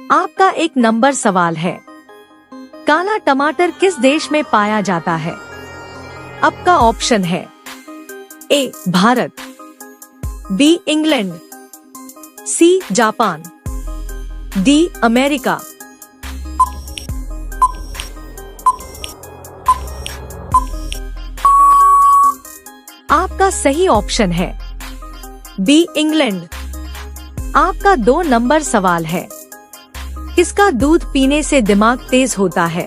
आपका एक नंबर सवाल है। काला टमाटर किस देश में पाया जाता है? आपका ऑप्शन है A Bharat, B England, C Japan, D America. आपका सही ऑप्शन है बी इंग्लैंड। आपका 2 नंबर सवाल है। किसका दूध पीने से दिमाग तेज होता है?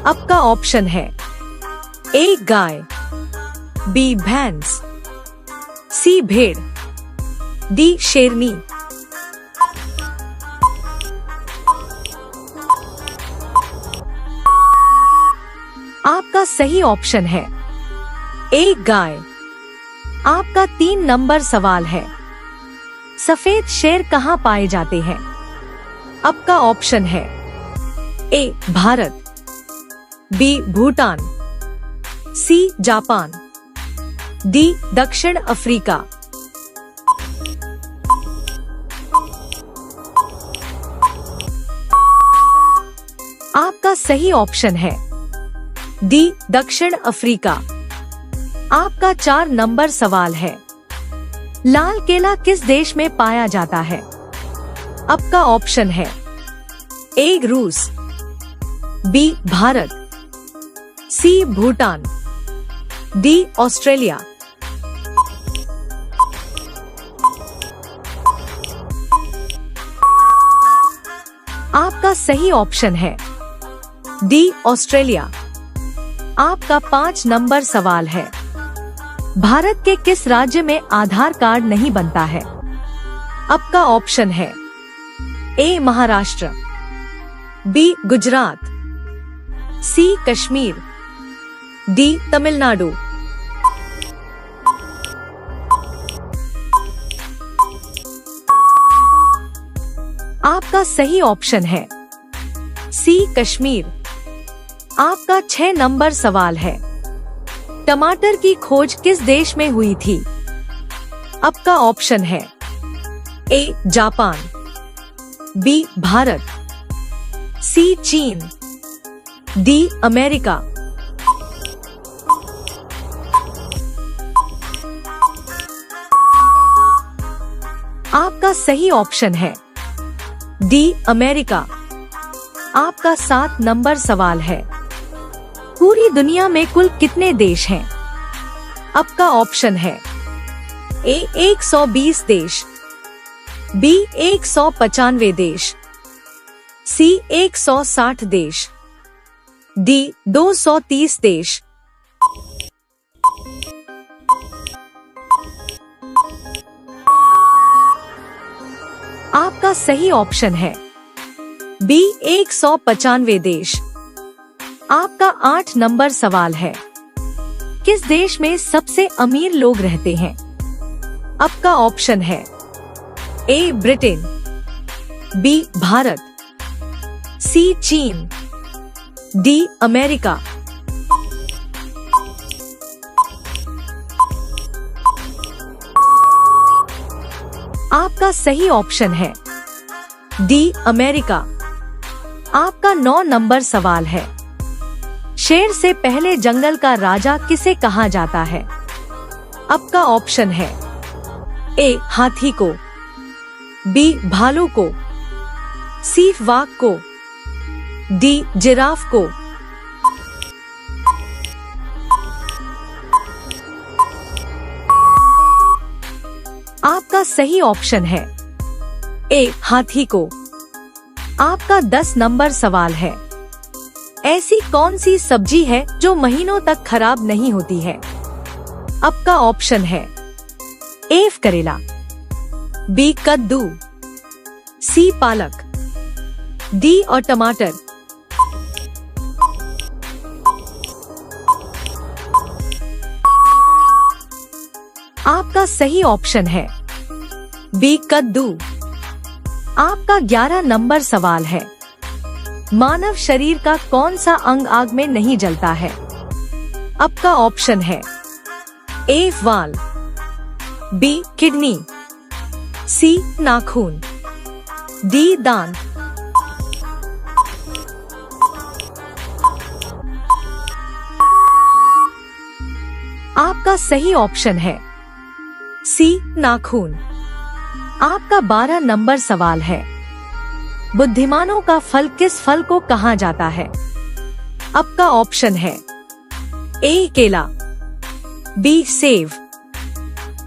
आपका ऑप्शन है ए गाय, बी भैंस, सी भेड़, डी शेरनी। आपका सही ऑप्शन है ए गाय। आपका 3 नंबर सवाल है। सफेद शेर कहाँ पाए जाते हैं? आपका ऑप्शन है A Bharat, B Bhutan, C Japan, D दक्षिण अफ्रीका। आपका सही ऑप्शन है डी दक्षिण अफ्रीका। आपका 4 नंबर सवाल है। लाल केला किस देश में पाया जाता है? आपका ऑप्शन है ए रूस, बी भारत, सी भूटान, डी ऑस्ट्रेलिया। आपका सही ऑप्शन है डी ऑस्ट्रेलिया। आपका 5 नंबर सवाल है। भारत के किस राज्य में आधार कार्ड नहीं बनता है? आपका ऑप्शन है ए महाराष्ट्र, बी गुजरात, सी कश्मीर, डी तमिलनाडु। आपका सही ऑप्शन है सी कश्मीर। आपका 6 नंबर सवाल है। टमाटर की खोज किस देश में हुई थी? आपका ऑप्शन है ए जापान, बी भारत, सी चीन, डी अमेरिका। आपका सही ऑप्शन है डी अमेरिका। आपका 7 नंबर सवाल है। पूरी दुनिया में कुल कितने देश हैं? आपका ऑप्शन है ए 120 देश, बी 195 देश, सी 160 देश, डी 230 देश। आपका सही ऑप्शन है बी 195 देश। आपका 8 नंबर सवाल है। किस देश में सबसे अमीर लोग रहते हैं? आपका ऑप्शन है ए ब्रिटेन, बी भारत, सी चीन, डी अमेरिका। आपका सही ऑप्शन है डी अमेरिका। आपका 9 नंबर सवाल है। शेर से पहले जंगल का राजा किसे कहा जाता है? आपका ऑप्शन है ए हाथी को, बी भालू को, सी वाघ को, डी जिराफ को। आपका सही ऑप्शन है ए हाथी को। आपका 10 नंबर सवाल है। ऐसी कौन सी सब्जी है जो महीनों तक खराब नहीं होती है? आपका ऑप्शन है ए करेला, बी कद्दू, सी पालक, डी और टमाटर। आपका सही ऑप्शन है बी कद्दू। आपका 11 नंबर सवाल है। मानव शरीर का कौन सा अंग आग में नहीं जलता है? आपका ऑप्शन है ए वाल, बी किडनी, सी नाखून, डी दांत, आपका सही ऑप्शन है सी नाखून। आपका 12 नंबर सवाल है, बुद्धिमानों का फल किस फल को कहा जाता है? आपका ऑप्शन है ए केला, बी सेब,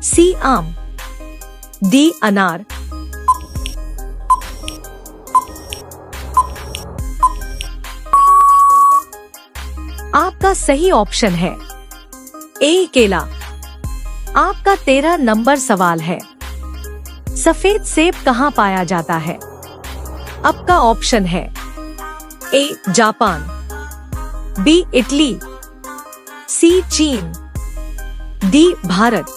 सी आम, डी अनार। आपका सही ऑप्शन है ए केला। आपका 13 नंबर सवाल है, सफेद सेब कहाँ पाया जाता है? आपका ऑप्शन है ए जापान, बी इटली, सी चीन, डी भारत।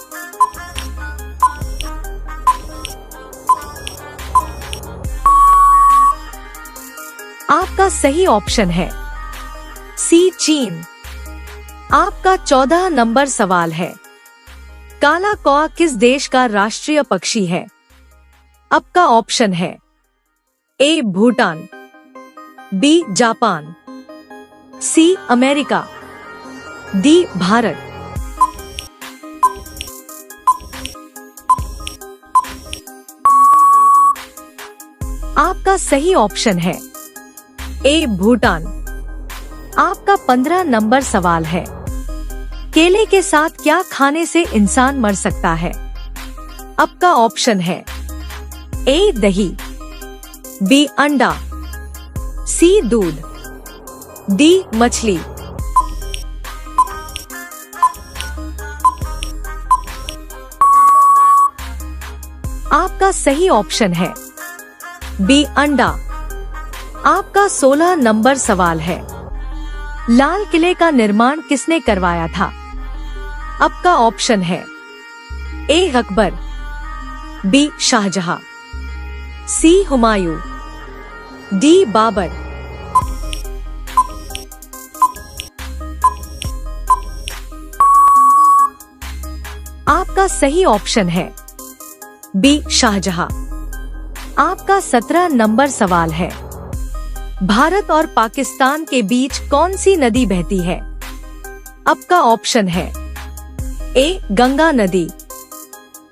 आपका सही ऑप्शन है सी चीन। आपका 14 नंबर सवाल है, काला कौआ किस देश का राष्ट्रीय पक्षी है? आपका ऑप्शन है A Bhutan, B Japan, C America, D Bharat. आपका सही ऑप्शन है ए भूटान। आपका 15 नंबर सवाल है, केले के साथ क्या खाने से इंसान मर सकता है? आपका ऑप्शन है ए दही, बी अंडा, सी दूध, डी मछली। आपका सही ऑप्शन है बी अंडा। आपका 16 नंबर सवाल है, लाल किले का निर्माण किसने करवाया था? आपका ऑप्शन है ए अकबर, बी शाहजहां, सी हुमायूं, डी बाबर। आपका सही ऑप्शन है बी शाहजहां। आपका 17 नंबर सवाल है, भारत और पाकिस्तान के बीच कौन सी नदी बहती है? आपका ऑप्शन है ए गंगा नदी,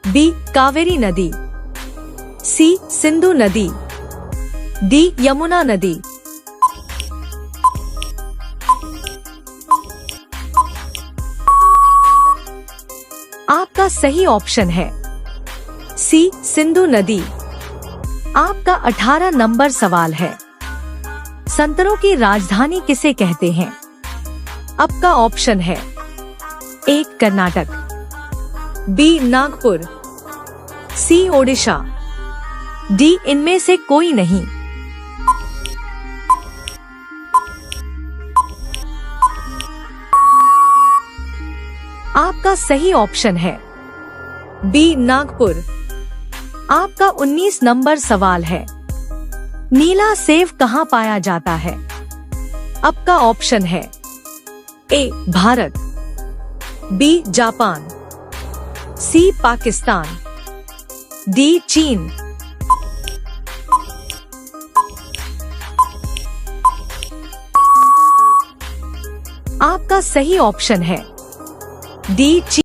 बी कावेरी नदी, सी सिंधु नदी, डी यमुना नदी। आपका सही ऑप्शन है सी सिंधु नदी। आपका 18 नंबर सवाल है, संतरों की राजधानी किसे कहते हैं? आपका ऑप्शन है ए कर्नाटक, बी नागपुर, सी ओडिशा, डी इनमें से कोई नहीं। आपका सही ऑप्शन है बी नागपुर। आपका 19 नंबर सवाल है, नीला सेब कहाँ पाया जाता है? आपका ऑप्शन है A Bharat, B Japan, C Pakistan, D चीन। आपका सही ऑप्शन है डी चीन।